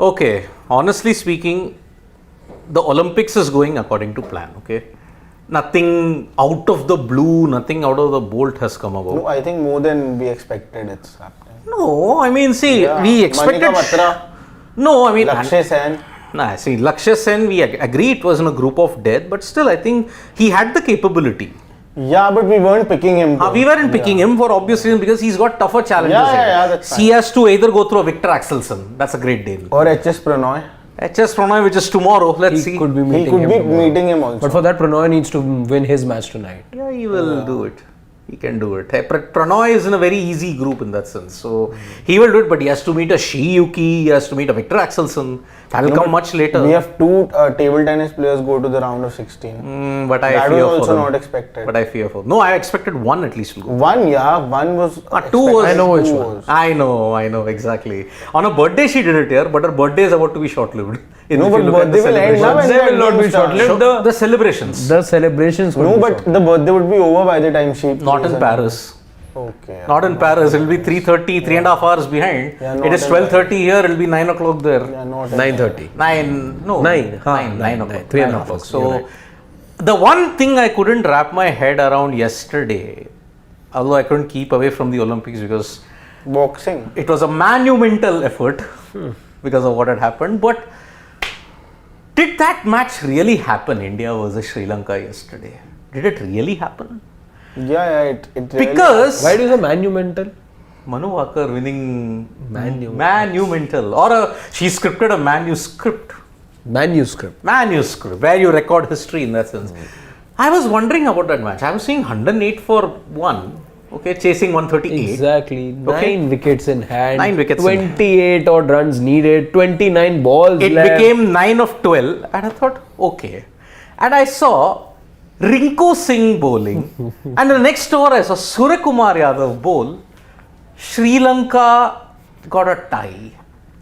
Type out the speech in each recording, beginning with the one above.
Okay, honestly speaking, the Olympics is going according to plan, okay? Nothing out of the blue, nothing out of the bolt has come about. No, I think more than we expected it's happening. No, I mean, see, Yeah. we expected... Manika Batra, No, I mean... Lakshya Sen. Nah, see, Lakshya Sen, we agree it was in a group of death, but still, I think he had the capability. Yeah, but we weren't picking him. We weren't picking him for obvious reasons because he's got tougher challenges. Yeah, that's fine. He has to either go through a Victor Axelsen, that's a great deal. Or HS Pranoy. HS Pranoy, which is tomorrow, let's see. He could be He meeting could him be tomorrow. meeting him also. But for that, Pranoy needs to win his match tonight. Yeah, he will do it. He can do it. Pranoy is in a very easy group in that sense. So he will do it, but he has to meet a Shiyuki, he has to meet a Victor Axelsen. That will come much later. We have two table tennis players go to the round of 16. But I that fear was for also them. not expected. But I fear for them. No, I expected one at least to go. One was. Two was. I know which two one. was. I know, exactly. On a birthday she did it here, but her birthday is about to be short-lived. No, but birthday will end now and Birthday will not be short-lived. short-lived. The celebrations. The celebrations could No, be but short-lived. the birthday would be over by the time she. Not plays in and- Paris. Okay. Not in Paris. It will be 3:30, 3.5 hours behind. Yeah, It is not 12:30 here. It will be 9 o'clock there. Yeah, not 9:30. 9 o'clock. 3.5 o'clock. you're So right. the one thing I couldn't wrap my head around yesterday, although I couldn't keep away from the Olympics because Boxing. it was a monumental effort because of what had happened, but did that match really happen, India versus Sri Lanka yesterday? Did it really happen? Yeah, it really Because Why do you say monumental? Manu Walker winning monumental, or she scripted a manuscript where you record history in that sense. I was wondering about that match. I was seeing 108 for 1, okay, chasing 138. Exactly. 9 wickets in hand. 9 wickets in hand. 28 odd runs needed. 29 balls It left. became 9 of 12, and I thought, okay. And I saw Rinku Singh bowling, and the next over I saw Suryakumar Yadav bowl. Sri Lanka got a tie,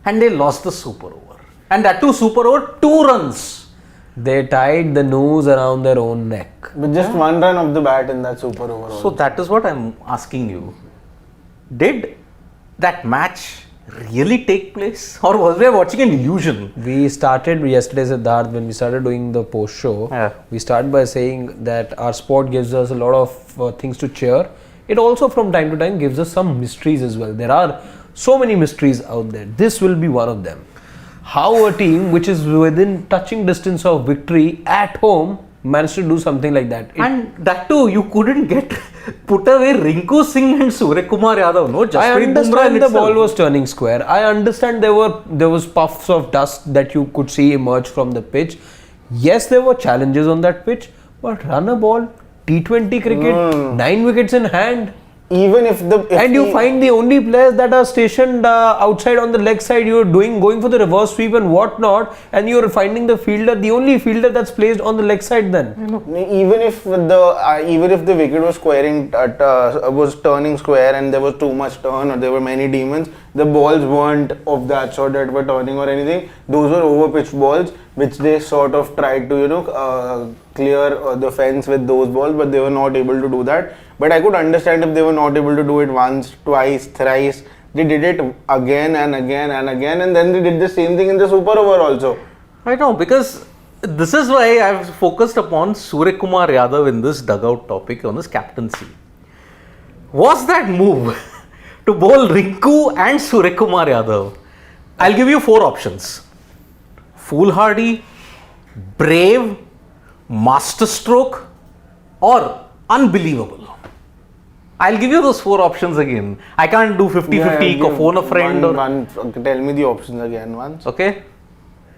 and they lost the super over. And that too, super over, 2 runs. They tied the noose around their own neck. With just one run of the bat in that super over. So that is what I'm asking you. Did that match really take place, or was we watching an illusion? We started yesterday, Siddharth, when we started doing the post show. Yeah. We started by saying that our sport gives us a lot of things to cheer. It also from time to time gives us some mysteries as well. There are so many mysteries out there. This will be one of them. How a team which is within touching distance of victory at home managed to do something like that. And that too, you couldn't put away Rinku Singh and Suryakumar Yadav. No, I Jasprit Bumrah in understand the itself. ball was turning square. I understand there was puffs of dust that you could see emerge from the pitch. Yes, there were challenges on that pitch, but run a ball, T20 cricket, 9 wickets in hand. Even if You find the only players that are stationed outside on the leg side, you're going for the reverse sweep and whatnot, and you're finding the only fielder that's placed on the leg side then. even if the wicket was was turning square and there was too much turn or there were many demons, the balls weren't of that sort that were turning or anything. Those were over-pitched balls which they sort of tried to clear the fence with those balls, but they were not able to do that. But I could understand if they were not able to do it once, twice, thrice. They did it again and again and again, and then they did the same thing in the super over also. I know, because this is why I've focused upon Suryakumar Yadav in this dugout topic on his captaincy. Was that move to bowl Rinku and Suryakumar Yadav? I'll give you 4 options. Foolhardy, brave, masterstroke, or unbelievable. I'll give you those 4 options again. I can't do 50-50, phone a friend Tell me the options again once. Okay.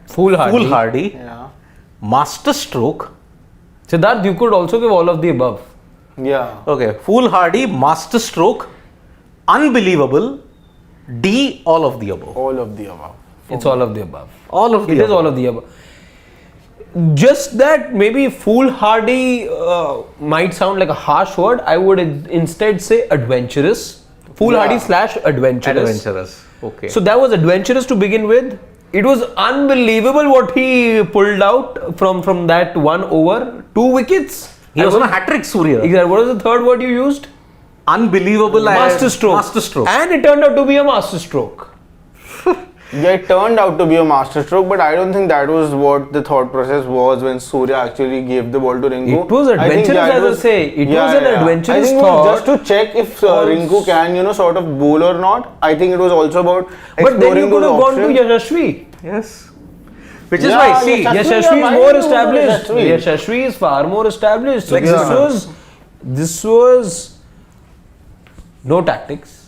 Foolhardy. Foolhardy, Yeah. masterstroke. Siddharth, you could also give all of the above. Yeah. Okay, foolhardy, masterstroke, unbelievable, D, all of the above. All of the above. It's all of the above. All of the It above. is all of the above. Just that maybe foolhardy might sound like a harsh word. I would instead say adventurous. Foolhardy / adventurous. Okay. So that was adventurous to begin with. It was unbelievable what he pulled out from that 1 over, 2 wickets. he was on a hat-trick, Surya. Exactly. What was the third word you used? Unbelievable. Masterstroke. Masterstroke. And it turned out to be a masterstroke. Yeah, it turned out to be a masterstroke, but I don't think that was what the thought process was when Surya actually gave the ball to Rinku. It was adventurous, as I say. It was an adventurous I think thought. it was just to check if Rinku can, sort of bowl or not. I think it was also about exploring But then you could have those gone to options. Yashasvi. Yes. Which is why, see, Yashasvi is more established. Yashasvi is far more established. So this was no tactics.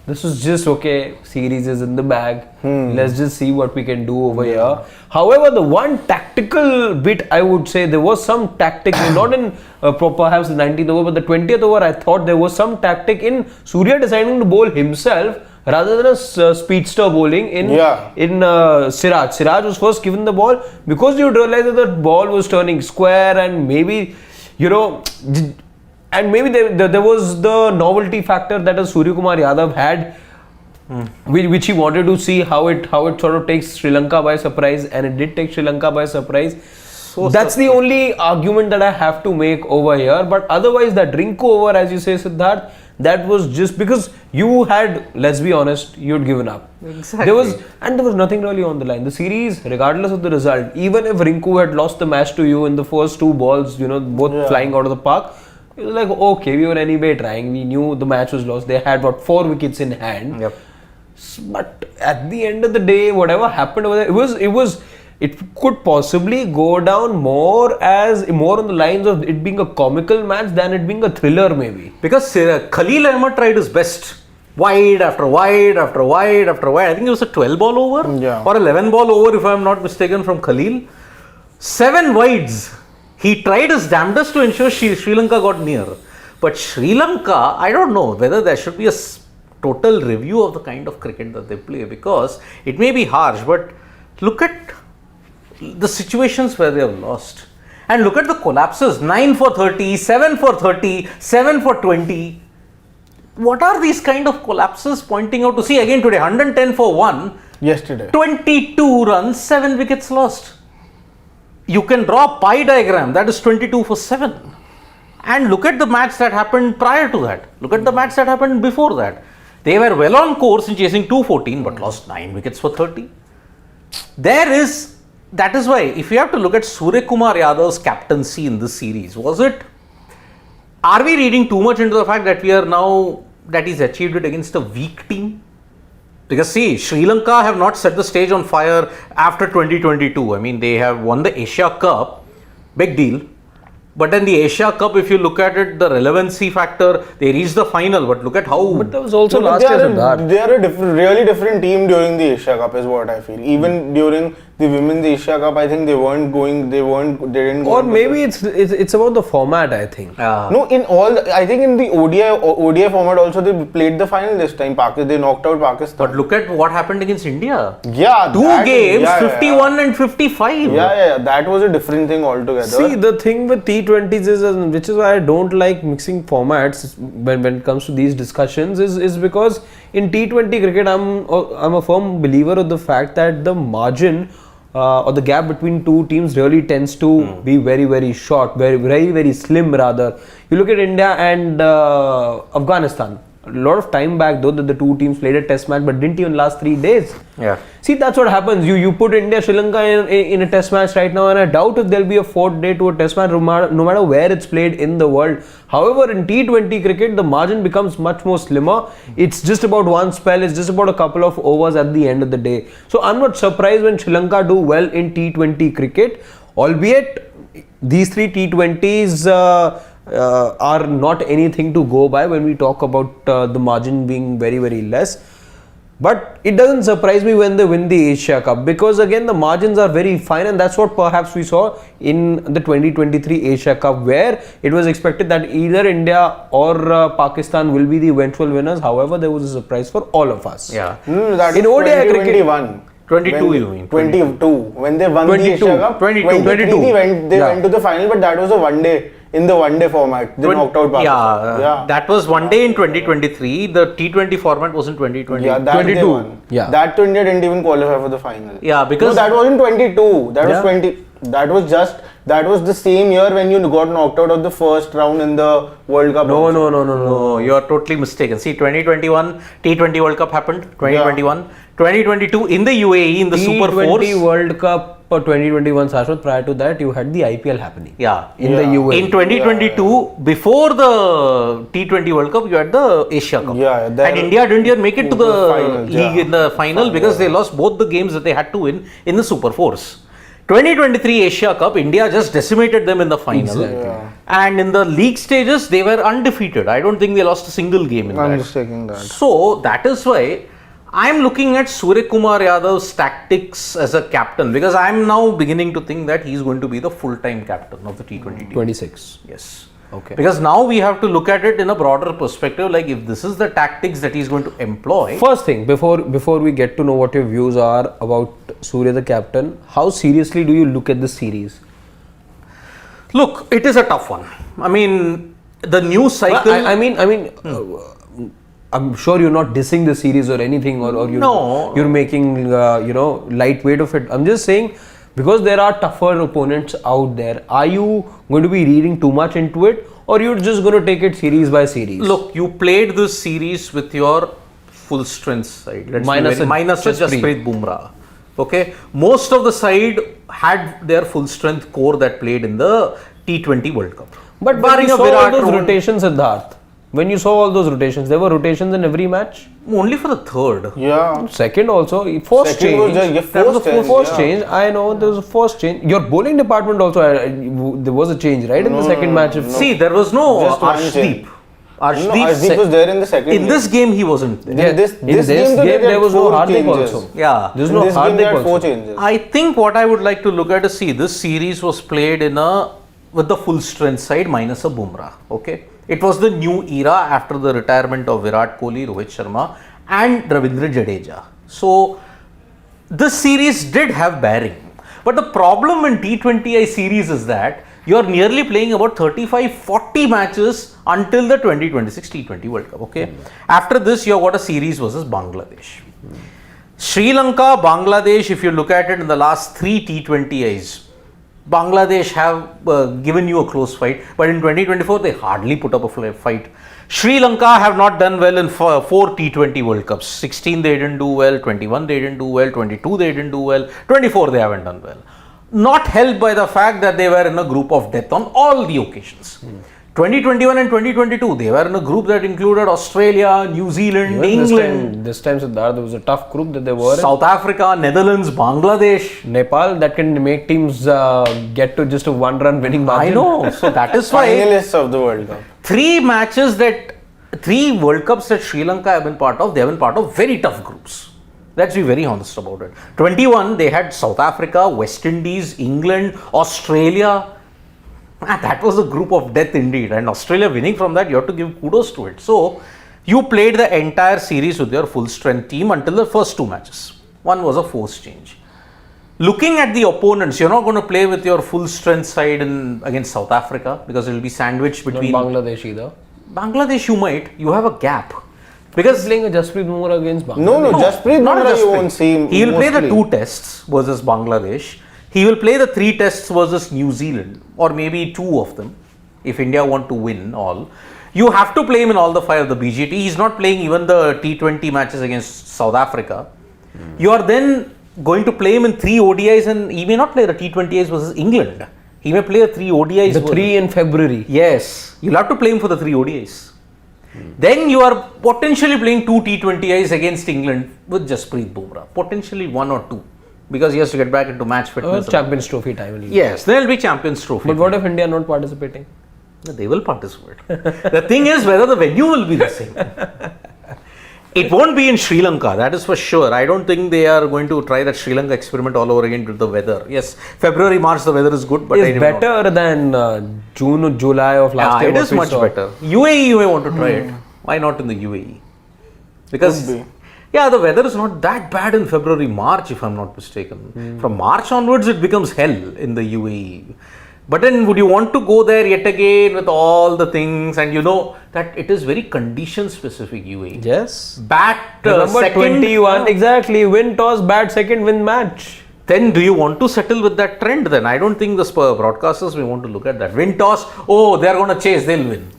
This was just okay, series is in the bag. Let's just see what we can do over here. However, the one tactical bit, I would say there was some tactic, not in perhaps the 19th over, but the 20th over, I thought there was some tactic in Surya deciding to bowl himself rather than a speedster bowling in Siraj. Siraj was first given the ball because you realize that the ball was turning square and maybe, and maybe there was the novelty factor that a Suryakumar Yadav had, which he wanted to see how it sort of takes Sri Lanka by surprise, and it did take Sri Lanka by surprise. That's the only argument that I have to make over here. But otherwise, that Rinku over, as you say, Siddharth, that was just because you had, let's be honest, you'd given up. Exactly. There was nothing really on the line. The series, regardless of the result, even if Rinku had lost the match to you in the first two balls, both flying out of the park, it was like, okay, we were anyway trying. We knew the match was lost. They had 4 wickets in hand. Yep. But at the end of the day, whatever happened over there, it could possibly go down more on the lines of it being a comical match than it being a thriller, maybe. Because Khalil Ahmed tried his best. Wide after wide after wide after wide. I think it was a 12 ball over or 11 ball over, if I am not mistaken, from Khalil. 7 wides. He tried his damnedest to ensure Sri Lanka got near. But Sri Lanka, I don't know whether there should be a total review of the kind of cricket that they play, because it may be harsh, but look at the situations where they have lost. And look at the collapses. 9 for 30, 7 for 30, 7 for 20. What are these kind of collapses pointing out to? See, again today, 110 for 1. Yesterday. 22 runs, 7 wickets lost. You can draw a pie diagram, that is 22 for 7. And look at the match that happened prior to that. Look at the match that happened before that. They were well on course in chasing 214 but lost 9 wickets for 30. That is why, if you have to look at Suryakumar Yadav's captaincy in this series, are we reading too much into the fact that that he's achieved it against a weak team? Because see, Sri Lanka have not set the stage on fire after 2022. I mean, they have won the Asia Cup, big deal. But then the Asia Cup, if you look at it, the relevancy factor, they reached the final. But look at how. But that was also last year. They are a really different team during the Asia Cup, is what I feel. Even during the Women's Asia Cup, I think they didn't go. Or maybe it's about the format, I think. No, I think in the ODI format also they played the final this time. They knocked out Pakistan. But look at what happened against India. Yeah, 2 games, 51 and 55. Yeah, that was a different thing altogether. See, the thing with T20s is, which is why I don't like mixing formats when it comes to these discussions, is because in T20 cricket, I'm a firm believer of the fact that the margin or the gap between two teams really tends to be very, very short, very, very, very slim rather. You look at India and Afghanistan. A lot of time back though that the two teams played a test match but didn't even last 3 days. Yeah. See, that's what happens. You put India, Sri Lanka in a test match right now, and I doubt if there'll be a 4th day to a test match no matter where it's played in the world. However, in T20 cricket, the margin becomes much more slimmer. It's just about one spell. It's just about a couple of overs at the end of the day. So I'm not surprised when Sri Lanka do well in T20 cricket, albeit these 3 T20s are not anything to go by when we talk about the margin being very, very less. But it doesn't surprise me when they win the Asia Cup, because again the margins are very fine, and that's what perhaps we saw in the 2023 Asia Cup, where it was expected that either India or Pakistan will be the eventual winners. However, there was a surprise for all of us. Yeah. That in ODI cricket, 22 you mean? 22. When they won the Asia Cup, 22. They went to the final, but that was a one day. In the one day format, they knocked out Pakistan. That was one day in 2023. The T20 format was in 2020. Yeah, that 22. They won. Yeah. That India didn't even qualify for the final. Yeah, because that was in 22. That was 20. That was just That was the same year when you got knocked out of the first round in the World Cup. No, also. no, no, no, no. No, you are totally mistaken. See, 2021 T20 World Cup happened. 2021, 2022 in the UAE in the Super Force. T20 World Cup 2021, Shashwat, prior to that, you had the IPL happening. Yeah, In the UAE. In 2022, before the T20 World Cup, you had the Asia Cup. Yeah, and there- India didn't even make it to the finals, league yeah. in the final because they lost both the games that they had to win in the Super Force. 2023 Asia Cup, India just decimated them in the final. Exactly. Yeah. And in the league stages, they were undefeated. I don't think they lost a single game in I'm that. just taking that. So that is why I'm looking at Suryakumar Yadav's tactics as a captain because I'm now beginning to think that he's going to be the full-time captain of the T20 team. 26. Yes. Okay. Because now we have to look at it in a broader perspective. Like if this is the tactics that he's going to employ. First thing, before we get to know what your views are about Surya the captain, how seriously do you look at this series? Look, it is a tough one. I mean, the news cycle. I'm sure you're not dissing the series or anything, or No. you're making lightweight of it. I'm just saying because there are tougher opponents out there. Are you going to be reading too much into it, or you're just going to take it series by series? Look, you played this series with your full strength side. Minus a Jasprit Bumrah. Okay, most of the side had their full strength core that played in the T20 World Cup. But when barring you a saw all Virat those Rohit- rotations, Siddharth, when you saw all those rotations, there were rotations in every match. only for the third. Yeah. Second also, first Second was change. just- yeah, That was first the change, first yeah. change. I know there was a first change. Your bowling department also, there was a change, right, in the second match. See, there was no Just one Arshdeep. change. No, Arshdeep, Arshdeep was there in the second. in this game he wasn't there. Yeah, this in this game, game, they did there was no four Hardik changes. also. Yeah. There's In no this game they Hardik had four also. changes. I think what I would like to look at is see this series was played with the full strength side minus a Bumrah. Okay, it was the new era after the retirement of Virat Kohli, Rohit Sharma, and Ravindra Jadeja. So this series did have bearing, but the problem in T20I series is that you are nearly playing about 35-40 matches until the 2026 T20 World Cup. Okay, after this you have got a series versus Bangladesh. Sri Lanka, Bangladesh, if you look at it in the last 3 T20Is, Bangladesh have given you a close fight, but in 2024 they hardly put up a fight. Sri Lanka have not done well in 4 T20 World Cups. 16 they didn't do well, 21 they didn't do well, 22 they didn't do well, 24 they haven't done well. Not helped by the fact that they were in a group of death on all the occasions. 2021 and 2022 they were in a group that included Australia, New Zealand, Even England, this time, Siddharth, there was a tough group that they were in. South Africa, Netherlands, Bangladesh. Nepal, that can make teams get to just a one-run winning margin. I know. So that is why Finalists of the World Cup. 3 World Cups that Sri Lanka have been part of, they have been part of very tough groups. Let's be very honest about it. 21, they had South Africa, West Indies, England, Australia. That was a group of death indeed. And Australia winning from that, you have to give kudos to it. So, you played the entire series with your full strength team until the first 2 matches. One was a forced change. Looking at the opponents, you're not going to play with your full strength side against South Africa because it will be sandwiched Not between Bangladesh either. Bangladesh. You have a gap He's because playing a Jasprit Bumrah against Bangladesh. No, Jasprit not Bumrah you Jasprit. won't see. He will play the mostly. 2 tests versus Bangladesh. He will play the 3 tests versus New Zealand, or maybe 2 of them, if India want to win all. You have to play him in all the 5 of the BGT. He's not playing even the T20 matches against South Africa. You are then going to play him in 3 ODIs, and he may not play the T20Is versus England. He may play the 3 ODIs. The 3 in February. Yes, you'll have to play him for the 3 ODIs. Then you are potentially playing 2 T20Is against England with Jasprit Bumrah. Potentially 1 or 2. Because he has to get back into match fitness. Champions Trophy time. Yes, there will be Champions Trophy. But what if India not participating? They will participate. The thing is whether the venue will be the same. It won't be in Sri Lanka, that is for sure. I don't think they are going to try that Sri Lanka experiment all over again with the weather. Yes, February, March the weather is good, but It's better than June or July of last year. it is much better. UAE you may want to try it. Why not in the UAE? Because Could be. yeah, the weather is not that bad in February, March if I'm not mistaken. From March onwards it becomes hell in the UAE. But then would you want to go there yet again with all the things, and you know that it is very condition specific UAE. Yes. Bat Number second 21, exactly. Win toss, bat second, win match. then do you want to settle with that trend then? I don't think the broadcasters we want to look at that. Win toss, oh, they're going to chase, they'll win.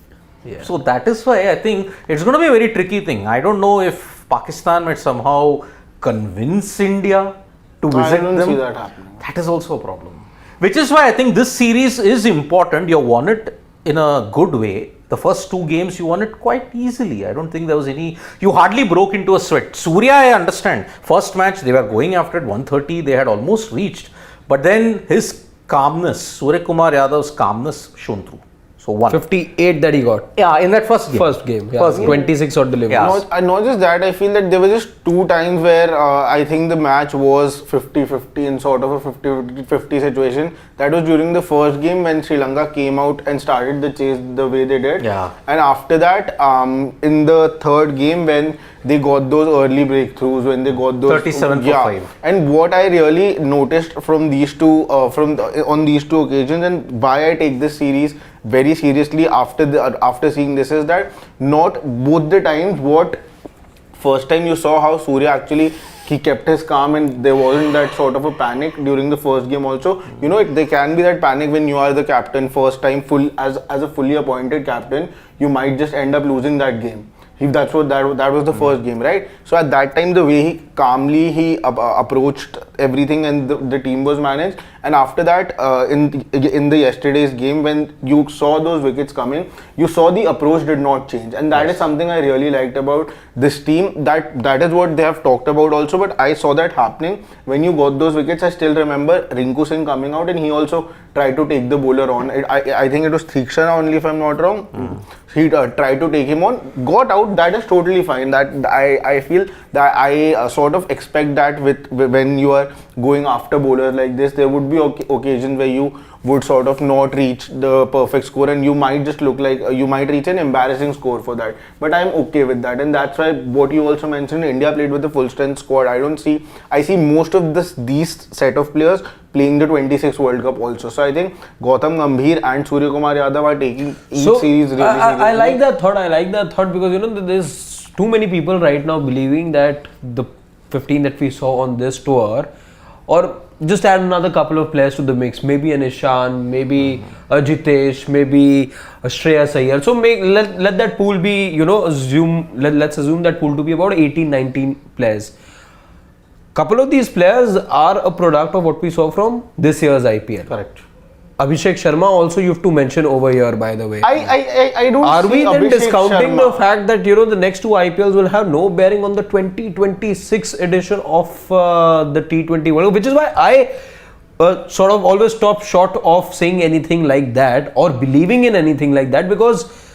Yeah. So that is why I think it's going to be a very tricky thing. I don't know if Pakistan might somehow convince India to visit them. I don't see that happening. That is also a problem. Which is why I think this series is important. You won it in a good way. The first 2 games you won it quite easily. I don't think there was any, you hardly broke into a sweat. Surya, I understand. First match, they were going after it 130, they had almost reached. But then his calmness, Suryakumar Yadav's calmness shone through. So 58 that he got. Yeah, in that first game. First game. Yeah. First game. 26 odd deliveries. Yeah. Not just that, I feel that there were just 2 times where I think the match was 50-50 in sort of a 50-50 situation. That was during the first game when Sri Lanka came out and started the chase the way they did. Yeah. And after that, in the third game when they got those early breakthroughs, when they got those 37 for 5. And what I really noticed from these two, on these 2 occasions, and why I take this series very seriously after seeing this, is that not both the times, what first time you saw how Surya actually he kept his calm and there wasn't that sort of a panic during the first game also. You know, there can be that panic when you are the captain first time, as a fully appointed captain, you might just end up losing that game. That was the first game, right? So at that time, the way he calmly approached everything and the team was managed. And after that, in the yesterday's game, when you saw those wickets coming, you saw the approach did not change, and that is something I really liked about this team. That is what they have talked about also. But I saw that happening when you got those wickets. I still remember Rinku Singh coming out and he also tried to take the bowler on. I think it was Theekshana only, if I'm not wrong. He tried to take him on, got out. That is totally fine. That I feel that I sort of expect that when you are going after bowlers like this, there would be occasions where you would sort of not reach the perfect score and you might just look like you might reach an embarrassing score for that. But I'm okay with that, and that's why what you also mentioned, India played with a full strength squad. I see most of these set of players playing the 26 World Cup also. So I think Gautam Gambhir and Suryakumar Yadav are taking each series really seriously. I like that thought because, you know, there's too many people right now believing that the 15 that we saw on this tour, or just add another couple of players to the mix, maybe an Ishan, maybe a Jitesh, maybe a Shreyas Iyer. So let that pool be, you know, let's assume that pool to be about 18-19 players. Couple of these players are a product of what we saw from this year's IPL. Correct. Abhishek Sharma also you have to mention over here, by the way. I don't Are see we then Abhishek discounting Sharma. the fact that, you know, the next 2 IPLs will have no bearing on the 2026 edition of the T20 World Cup, which is why I sort of always stop short of saying anything like that or believing in anything like that, because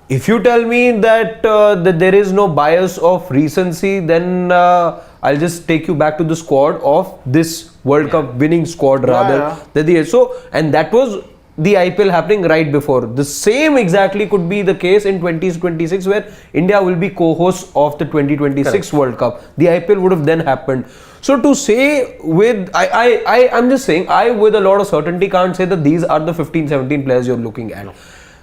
if you tell me that, that there is no bias of recency, then I'll just take you back to the squad of this World Cup winning squad rather. So, and that was the IPL happening right before. The same exactly could be the case in 2026, where India will be co-host of the 2026 World Cup. The IPL would have then happened. So to say with, I'm just saying, I with a lot of certainty can't say that these are the 15-17 players you're looking at. No.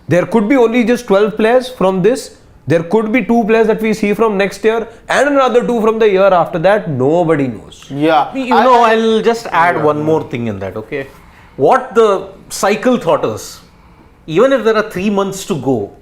There could be only just 12 players from this. There could be 2 players that we see from next year and another 2 from the year after that. Nobody knows. Yeah. I'll just add one more thing in that, okay? What the cycle taught us, even if there are 3 months to go,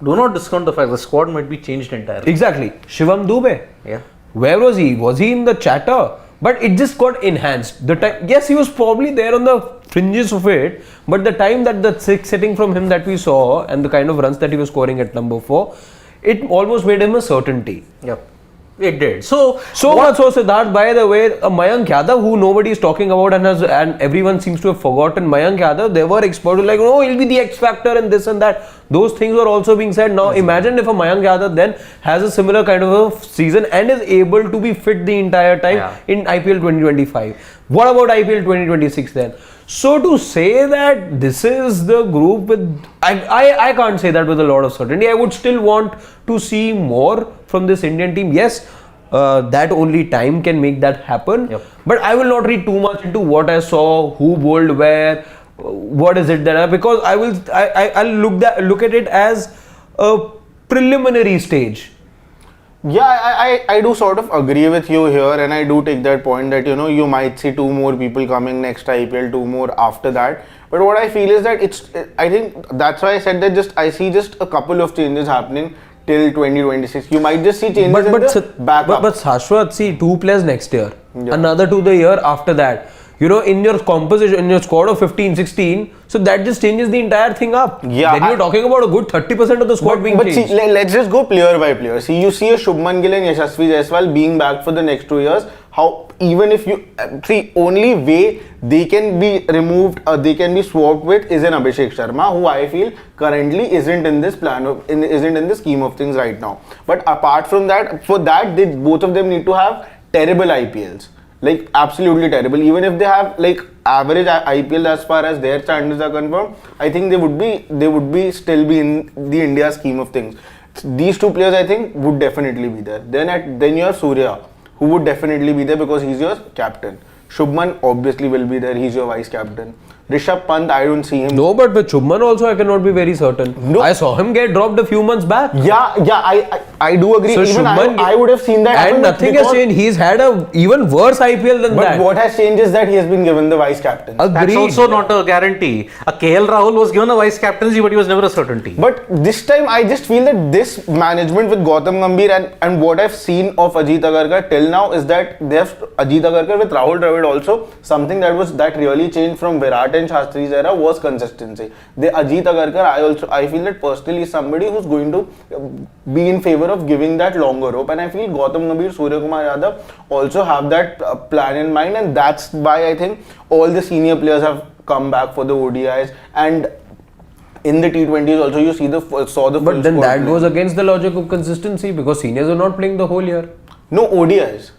do not discount the fact the squad might be changed entirely. Exactly. Shivam Dube. Yeah. Where was he? Was he in the chatter? But it just got enhanced. The time, yes, he was probably there on the fringes of it, but the time that the 6 setting from him that we saw and the kind of runs that he was scoring at number 4, it almost made him a certainty. Yep. It did. So much so, Siddharth, by the way, Mayank Yadav, who nobody is talking about and everyone seems to have forgotten Mayank Yadav, they were experts like, oh, he'll be the X factor and this and that. Those things were also being said. Now imagine if a Mayank Yadav then has a similar kind of a season and is able to be fit the entire time in IPL 2025. What about IPL 2026 then? So to say that this is the group with, I can't say that with a lot of certainty. I would still want to see more from this Indian team. Yes, that only time can make that happen. Yep. But I will not read too much into what I saw, who bowled where, what is it that because I'll look at it as a preliminary stage. Yeah, I do sort of agree with you here, and I do take that point that you might see 2 more people coming next IPL, 2 more after that. But what I feel is that I think that's why I said that I see just a couple of changes happening till 2026. You might just see changes in the backup. But Shashwat, see 2 players next year, Yeah. another 2 the year after that. In your composition, in your squad of 15, 16, so that just changes the entire thing up. Yeah, then you're talking about a good 30% of the squad being but changed. see, let's just go player by player. See, you see a Shubman Gill and Yashasvi Jaiswal being back for the next 2 years. How even if you see, only way they can be removed, they can be swapped with is an Abhishek Sharma, who I feel currently isn't in this isn't in the scheme of things right now. But apart from that, for that, both of them need to have terrible IPLs. Like absolutely terrible. Even if they have like average IPL as far as their standards are confirmed, I think they would be still be in the India scheme of things. These 2 players I think would definitely be there. Then you have Surya, who would definitely be there because he's your captain. Shubman obviously will be there. He's your vice captain. Rishabh Pant, I don't see him. No, but with Shubman also I cannot be very certain. No. I saw him get dropped a few months back. Yeah, I do agree. So Even Shubman, I would have seen that. And nothing has changed. He's had a even worse IPL than that. But what has changed is that he has been given the vice captain. Agreed. That's also not a guarantee. A KL Rahul was given a vice captaincy, but he was never a certainty. But this time, I just feel that this management with Gautam Gambhir and what I've seen of Ajit Agarkar till now is that they have Ajit Agarkar with Rahul Dravid also, something that really changed from Virat and Shastri's era was consistency. The Ajit Agarkar, I feel that personally is somebody who's going to be in favor of giving that longer rope, and I feel Gautam Gambhir, Suryakumar Yadav also have that plan in mind, and that's why I think all the senior players have come back for the ODIs, and in the T20s also you saw the But full then squad that playing. goes against the logic of consistency because seniors are not playing the whole year. No ODIs.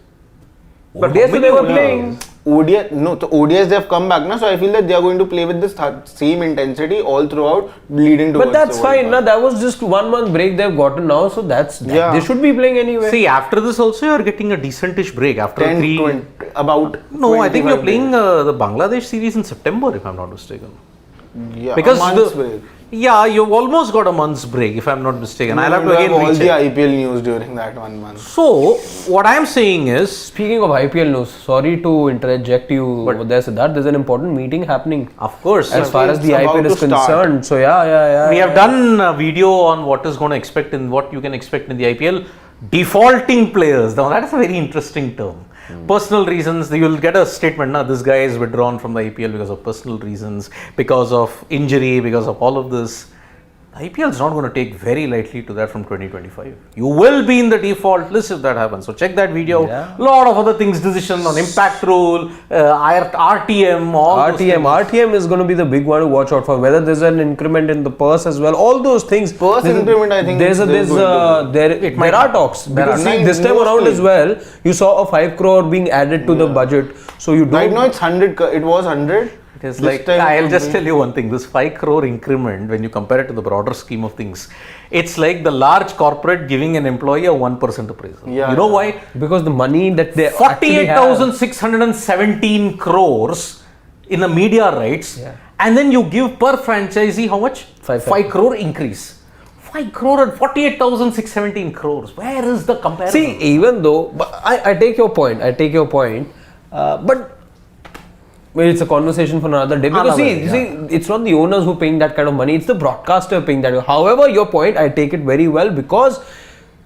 But how they many were ODIs? playing. The ODIs they have come back now, so I feel that they are going to play with this same intensity all throughout, leading to. But that's fine, na? That was just 1 month break they've gotten now, so Yeah. they should be playing anyway. See, after this also you're getting a decentish break after 10, 3. 20, about. No, I think you're 25 playing days. the Bangladesh series in September, if I'm not mistaken. Yeah, Because a month's break. Yeah, you've almost got a month's break, if I'm not mistaken. I'll have to You again all the recheck. IPL news during that 1 month. So, what I'm saying is, Speaking of IPL news, sorry to interject you over there, Siddharth. There's an important meeting happening of course, as far as the It's about IPL is to start. concerned. So yeah. we have done a video on what is going to expect and what you can expect in the IPL. Defaulting players. Now, that is a very interesting term. Personal reasons, you'll get a statement, now this guy is withdrawn from the IPL because of personal reasons, because of injury, because of all of this. IPL is not going to take very lightly to that from 2025. You will be in the default list if that happens. So check that video. Yeah. Lot of other things, decision on impact rule, RTM, all those things. RTM is going to be the big one to watch out for. Whether there's an increment in the purse as well, all those things. Purse increment, I think there are talks. Because see, this time around as well, you saw a 5 crore being added to the budget. So you Right don't. now it's 100. It was 100. It is This like, time I'll it just will tell you one thing, this 5 crore increment, when you compare it to the broader scheme of things, it's like the large corporate giving an employee a 1% appraisal. Yeah, You know yeah. why? Because the money that they actually have. 48,617 crores in the media rights, Yeah. and then you give per franchisee how much? 5 crore increase. 5 crore and 48,617 crores. Where is the comparison? See, even though, but I take your point, but well, it's a conversation for another day. Because it's not the owners who are paying that kind of money, it's the broadcaster paying that. However, your point, I take it very well because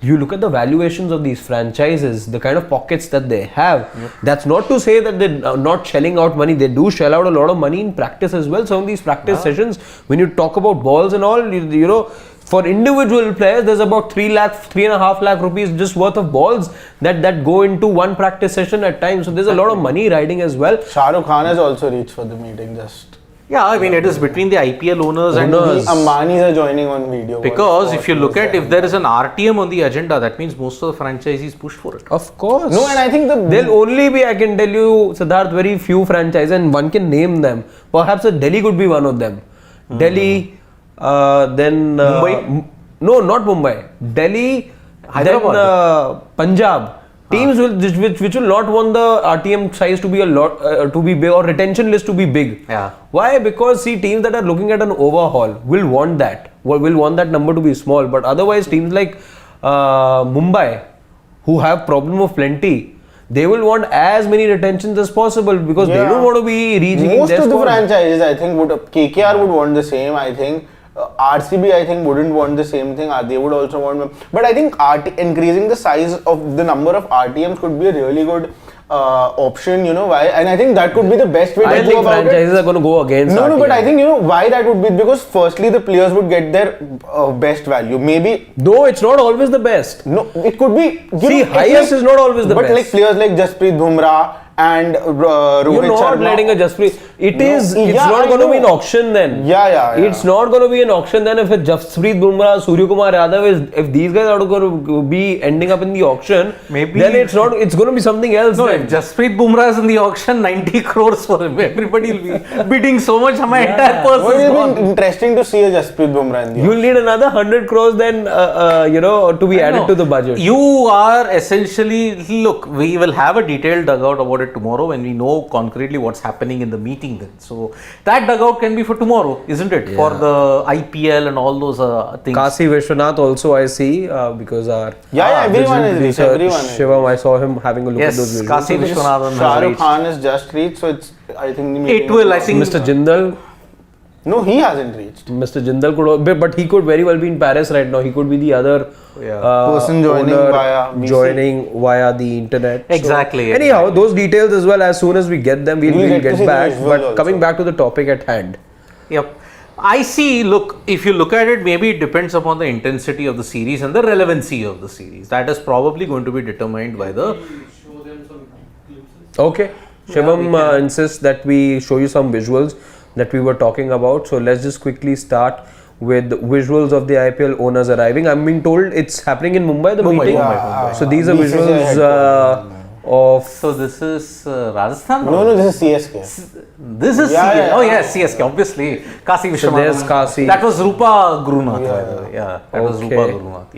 you look at the valuations of these franchises, the kind of pockets that they have. That's not to say that they're not shelling out money. They do shell out a lot of money in practice as well. Some of these practice sessions, when you talk about balls and all, you know, for individual players, there's about 3.5 lakh rupees just worth of balls that go into one practice session at times. So there's a lot of money riding as well. Shah Rukh Khan has also reached for the meeting. Yeah, I mean, it is between the IPL owners and The the Ambanis are joining on video. because if you look at, if there is an RTM on the agenda, that means most of the franchisees push for it. Of course. No, and I think there'll only be, I can tell you, Siddharth, very few franchises, and one can name them. Perhaps Delhi could be one of them. Delhi, then Mumbai? No, not Mumbai. Delhi, Hyderabad. then Punjab. Teams which will not want the RTM size to be a lot to be big or retention list to be big. Yeah. Why? Because see, teams that are looking at an overhaul will want that. Will want that number to be small. But otherwise, teams like Mumbai who have problem of plenty, they will want as many retentions as possible because they Yeah. don't want to be reaching Most their of the squad. franchises, I think, would KKR would want the same. I think RCB, I think, wouldn't want the same thing. They would also want, but I think increasing the size of the number of RTMs could be a really good option. You know why? And I think that could be the best way to I go think about it. franchises are going to go against No, but I RTM. think you know why that would be, because firstly the players would get their best value. Maybe No, it's not always the best. no, it could be. See, highest is not always the but best. like players like Jasprit Bumrah and Rohit You're not Sharma. letting a Jasprit. It's yeah, not I going to be know. an auction then. Yeah. It's not going to be an auction then if it's Jasprit Bumrah, Suryakumar Yadav if these guys are going to be ending up in the auction, Maybe- then it's not. It's going to be something else. No, then. if Jasprit Bumrah is in the auction, 90 crores for him. Everybody will be bidding so much. My entire purse Well, is it'll gone. be interesting to see a Jasprit Bumrah in the You'll need another 100 crores then, to be added No, to the budget. You are essentially, look, we will have a detailed dugout about it tomorrow when we know concretely what's happening in the meeting then. So that dugout can be for tomorrow, isn't it? For the IPL and all those things. Kasi Vishwanath also I see because our everyone is rich, producer everyone is Shivam, I saw him having a look at those Yes, visuals. Kasi Vishwanathan Shah has Rukh reached. Khan has just reached, so it's, I think the meeting It will, I think. Mr. Jindal, No, he hasn't reached. Mr. Jindal but he could very well be in Paris right now. He could be the other Person joining owner via VC. joining via the internet. So, Exactly, anyhow, exactly. those details as well. As soon as we get them, we'll We'll get to get see the back. visuals But also. coming back to the topic at hand. Yep. I see, look, if you look at it, maybe it depends upon the intensity of the series and the relevancy of the series. That is probably going to be determined by the. Okay. Shivam insists that we show you some visuals that we were talking about. So let's just quickly start with visuals of the IPL owners arriving. I'm being told it's happening in Mumbai, the meeting. Mumbai. So these are BCCI visuals headquarters. of. So this is Rajasthan? No, this is CSK. This is Yeah, CSK. yeah. Oh yes, CSK, obviously. Kasi So Vishwanath. there's Kasi. That was Rupa Gurunath, by the way. Yeah, that was Okay. Rupa Gurunath.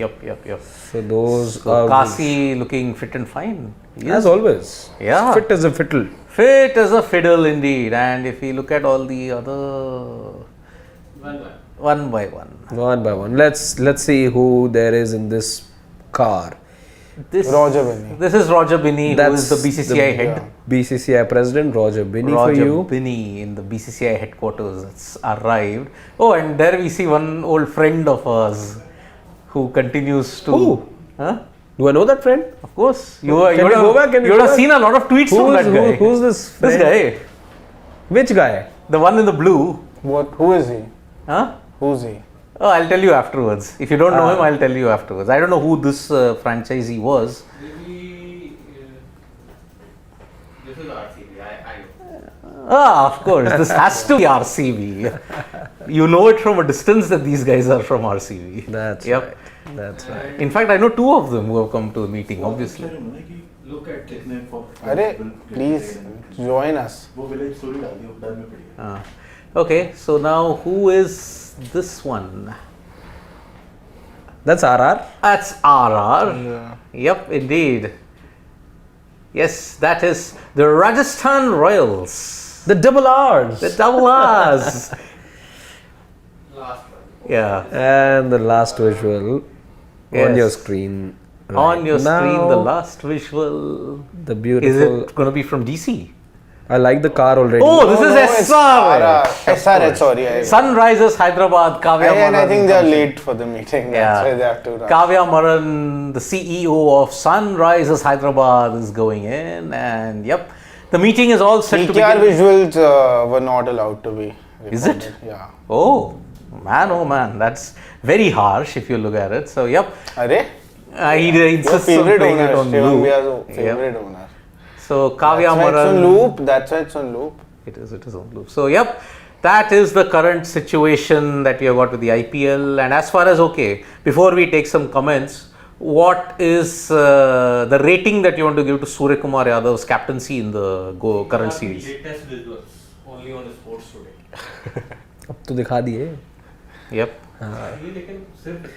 Yep. So those So are Kasi looking fit and fine. as always. Yeah. Fit as a fiddle. Fit as a fiddle indeed. And if we look at all the other one by one. One by one. Let's see who there is in this car. This Roger Binney. This is Roger Binney, who That's is the BCCI head. BCCI president Roger Binney for Roger you. Binney in the BCCI headquarters that's arrived. Oh, and there we see one old friend of ours who continues to. Who? Huh? Do I know that friend? Of course. Can we go back? Can we You would go have back? seen a lot of tweets from that guy. Who's this This friend? guy. Which guy? The one in the blue. What? Who is he? Huh? Who's he? Oh, I'll tell you afterwards. If you don't know him, I'll tell you afterwards. I don't know who this franchisee was. Maybe this is RCB. I know. Ah, of course. This has to be RCB. You know it from a distance that these guys are from RCB. That's Yep. right. That's right. In fact, I know two of them who have come to the meeting, obviously. Look at this. Arey, please join us. Okay, so now who is this one? That's RR. That's RR. Yep, indeed. Yes, that is the Rajasthan Royals. The double R's. The double R's. Last one. Yeah. And the last visual on Yes. your screen. On your screen, the now, last visual. the Is beautiful. it going to be from DC? I like the car already. Oh, this No, is it's SR. SRH, sorry. Sunrisers Hyderabad, Kavya And I Maran think they are comes in. late for the meeting. That's Yeah. why they have to run. Kavya Maran, the CEO of Sunrisers Hyderabad, is going in, and yep, the meeting is all set to PKR begin. visuals were not allowed to be. Is it? recorded. Yeah. Oh man, that's very harsh if you look at it. So yep, Arey, he your insists on favorite playing owner, it on Shivam loop. Bia's Yep. favorite owner. So Kavya That's why it's on Maran, loop. That's why it's on loop. it is on loop. So yep, that is the current situation that we have got with the IPL. And as far as before we take some comments, what is the rating that you want to give to Suryakumar Yadav's captaincy in the current series? Latest visuals only on Sports Today. अब तो दिखा दिए. Yep. ये लेकिन सिर्फ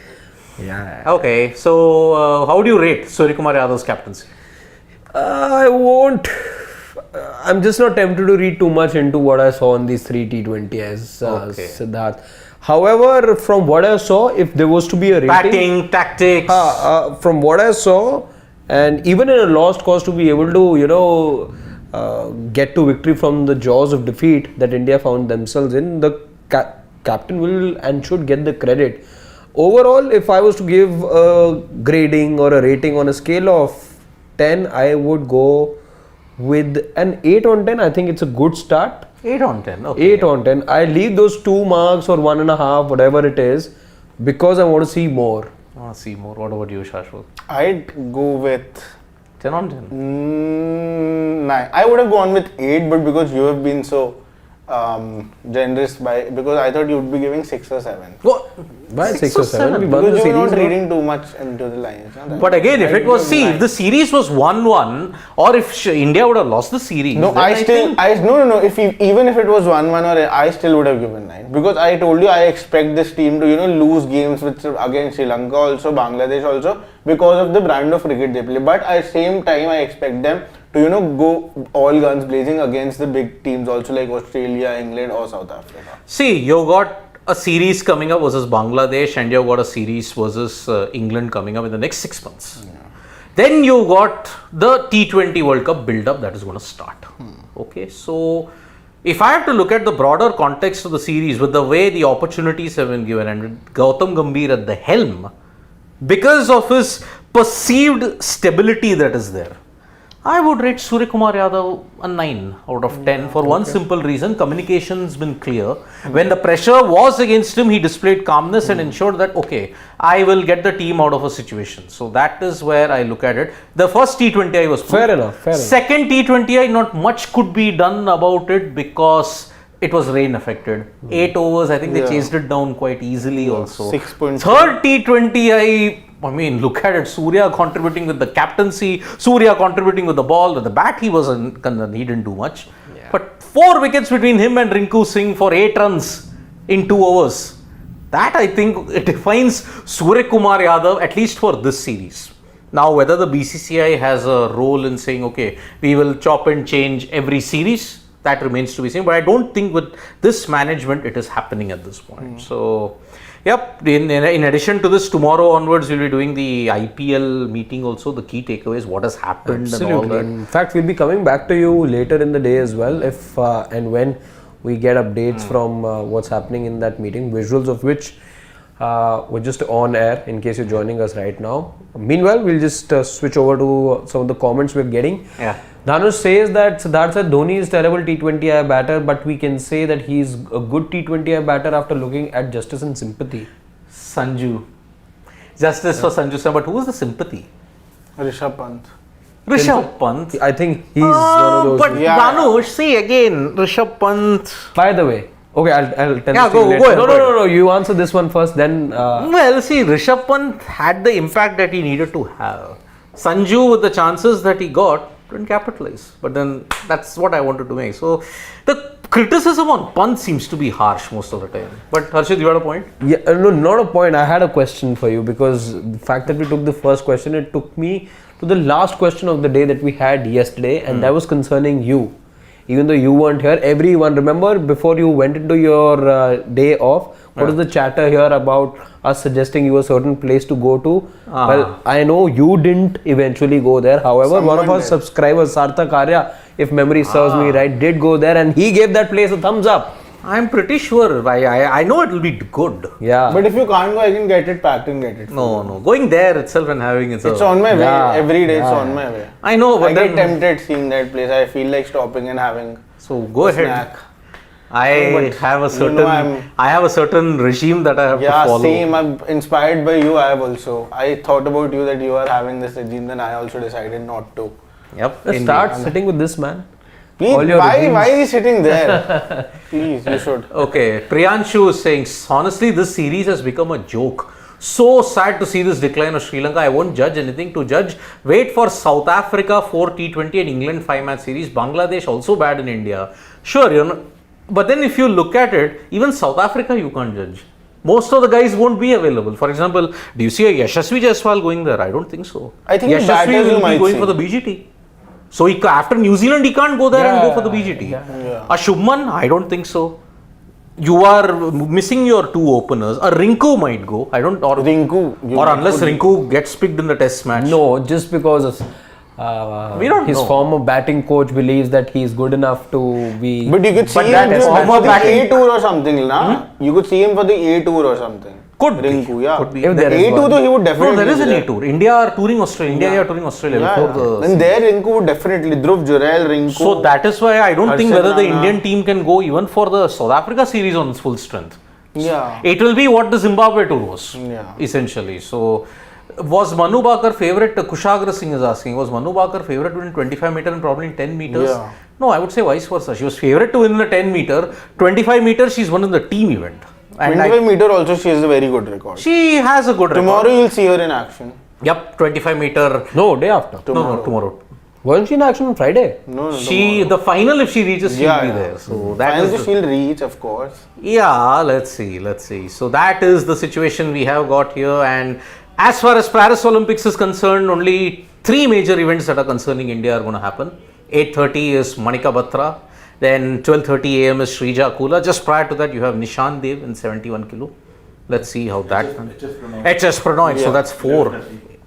Yeah. Okay, so how do you rate Suryakumar Yadav's captaincy? I won't. I'm just not tempted to read too much into what I saw in these 3 T20 as Okay. Siddharth. However, from what I saw, if there was to be a rating, Batting, tactics. from what I saw, And even in a lost cause, to be able to, get to victory from the jaws of defeat that India found themselves in, the captain will and should get the credit. Overall, if I was to give a grading or a rating on a scale of 10, I would go with an 8 on 10. I think it's a good start. 8 on 10. Okay. 8 on 10. I leave those 2 marks or 1.5, whatever it is, because I want to see more. I want to see more. What about you, Shashwat? I'd go with 10 on 10. 9. I would have gone with 8, but because you have been so generous because I thought you would be giving 6 or 7. What? Why 6 or 7? We won Because the you were not series, no? reading too much into the lines. But again, if it was, if the series was 1-1, or if India would have lost the series, No, no. Even if it was 1-1, or I still would have given 9, because I told you I expect this team to lose games against Sri Lanka also, Bangladesh also, because of the brand of cricket they play. But at the same time, I expect them to go all guns blazing against the big teams also, like Australia, England, or South Africa. See, you got a series coming up versus Bangladesh, and you've got a series versus England coming up in the next 6 months. Yeah. Then you got the T20 World Cup build-up that is going to start. Okay, so if I have to look at the broader context of the series with the way the opportunities have been given and with Gautam Gambhir at the helm, because of his perceived stability that is there, I would rate Suryakumar Yadav a 9 out of 10 for one simple reason. Communication's been clear. When the pressure was against him, he displayed calmness and ensured that, okay, I will get the team out of a situation. So that is where I look at it. The first T20 I was Fair enough. Second T20 I, not much could be done about it because it was rain affected. 8 overs, I think they chased it down quite easily also. 6 points. Third T20 I mean, look at it. Surya contributing with the captaincy, Surya contributing with the ball. With the bat, he didn't do much. Yeah. But 4 wickets between him and Rinku Singh for 8 runs in 2 overs. That I think it defines Suryakumar Yadav, at least for this series. Now, whether the BCCI has a role in saying, okay, we will chop and change every series, that remains to be seen. But I don't think with this management, it is happening at this point. So, yep, in addition to this, tomorrow onwards, we'll be doing the IPL meeting also, the key takeaways, what has happened and all that. In fact, we'll be coming back to you later in the day as well, if and when we get updates from what's happening in that meeting, visuals of which were just on air in case you're joining us right now. Meanwhile, we'll just switch over to some of the comments we're getting. Yeah. Dhanush says that Siddharth said Dhoni is terrible T20I batter, but we can say that he's a good T20I batter after looking at justice and sympathy. Sanju. Justice for Sanju Sam, but who was the sympathy? Rishabh Pant. Rishabh Pant. I think he's one of those. But Dhanush, see again, Rishabh Pant. By the way, okay, I'll tell Yeah, you go later. ahead, No, you answer this one first, then. Well, see, Rishabh Pant had the impact that he needed to have. Sanju, with the chances that he got, didn't capitalize. But then that's what I wanted to make. So the criticism on Pant seems to be harsh most of the time. But Harshit, you had a point? Yeah, no, not a point. I had a question for you, because the fact that we took the first question, it took me to the last question of the day that we had yesterday, and that was concerning you. Even though you weren't here, everyone, remember before you went into your day off, what was the chatter here about us suggesting you a certain place to go to? Well, I know you didn't eventually go there. However, one of our subscribers, Sarthak Arya, if memory serves me right, did go there, and he gave that place a thumbs up. I'm pretty sure. I know it will be good. Yeah. But if you can't go, I can get it packed and get it. No. Going there itself and having it's on my way. Every day it's on my way. I know, but I get tempted seeing that place. I feel like stopping and having go ahead. Snack. I have a certain regime that I have to follow. Yeah, same. I'm inspired by you. I thought about you that you are having this regime, then I also decided not to. Yep. Let's start sitting with this man. Please, why is he sitting there? Please, you should. Okay, Priyanshu is saying, honestly, this series has become a joke. So sad to see this decline of Sri Lanka. I won't judge anything. To judge, wait for South Africa 4 T20 and England 5-match series. Bangladesh also bad in India. Sure, but then if you look at it, even South Africa you can't judge. Most of the guys won't be available. For example, do you see a Yashasvi Jaiswal going there? I don't think so. I think Yashasvi will be going for the BGT. So after New Zealand, he can't go there and go for the BGT. A Shubman, I don't think so. you are missing your two openers. A Rinku might go. I don't or Rinku. or unless Rinku gets picked in the test match. No, just because We don't his know. former batting coach believes that he is good enough to be. But you could see But him that is for former the batting. A tour or something, na? You could see him for the A tour or something. Could be. Rinku, yeah. Could be. If there The is A tour one. though he would definitely. No, there is an be A tour. India are touring Australia. India are touring Australia before the. And there Rinku would definitely. Dhruv Jurel, Rinku. So that is why I don't think Harshad whether the Rana. Indian team can go even for the South Africa series on its full strength. Yeah. It will be what the Zimbabwe tour was, Yeah. essentially. So, was Manu Bakar favorite? Kushagra Singh is asking. Was Manu Bakar favorite to win 25 meter and probably in 10 meters? Yeah. No, I would say vice versa. She was favorite to win in the 10 meter. 25 meters, she's won in the team event. And 25 meter also she has a very good record. she has a good Tomorrow record. you'll see her in action. Yep, 25 meter. No, day after. No, tomorrow. Wasn't she in action on Friday? No, The final, if she reaches, she'll be there. So that Finally is. she'll reach, of course. Yeah, let's see. So that is the situation we have got here. And as far as Paris Olympics is concerned, only 3 major events that are concerning India are going to happen. 8:30 is Manika Batra. Then 12:30 a.m. is Shrija Akula. Just prior to that, you have Nishan Dev in 71 kilo. Let's see how that. HS Pranoy. So that's 4.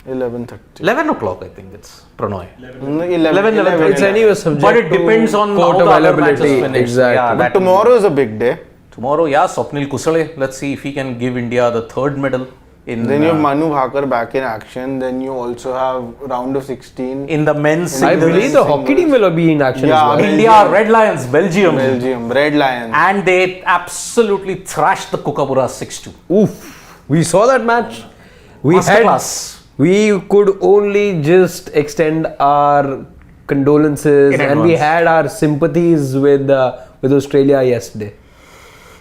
11:30. 11 o'clock, I think it's Pranoy. 11. It's anyway subject But it depends to on court how the other availability. matches finish. Exactly. Yeah, But that- tomorrow is a big day. Tomorrow, yeah, Swapnil Kusale. Let's see if he can give India the 3rd medal. Then you have Manu Bhakar back in action. Then you also have round of 16. In the men's I singles. believe the hockey team will be in action Yeah, as well. India, Red Lions, Belgium. Belgium, Red Lions. And they absolutely thrashed the Kookaburra 6-2. Oof. We saw that match. Masterclass. We could only just extend our condolences In and we advance. had our sympathies with Australia yesterday.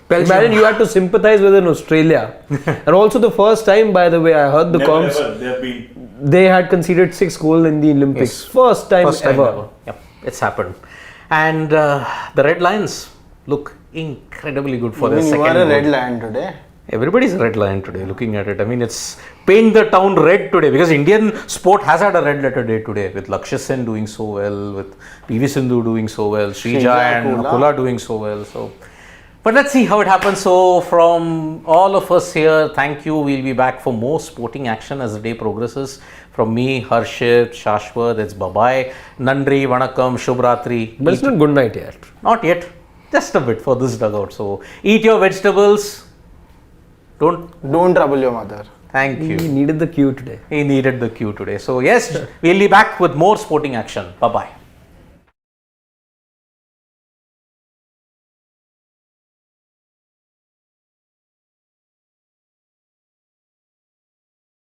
Belgium. Imagine you had to sympathize with an Australia. And also the first time, by the way, I heard the comms, They have been. they had conceded 6 goals in the Olympics. Yes. First time ever. Yep, it's happened. And the Red Lions look incredibly good for their You second are a goal. Red Lion today. Everybody's a Red Lion today, looking at it. I mean, it's paint the town red today because Indian sport has had a red letter day today with Lakshya Sen doing so well, with PV Sindhu doing so well, Shrija and Akula doing so well. So, but let's see how it happens. So, from all of us here, thank you. We'll be back for more sporting action as the day progresses. From me, Harshit, Shashwat, it's bye-bye. Nandri, Vanakkam, Shubhratri. But it's not good night yet. Not yet. Just a bit for this dugout. So, eat your vegetables. Don't trouble your mother. Thank you. He needed the cue today. He needed the cue today. So, yes, we'll be back with more sporting action. Bye-bye.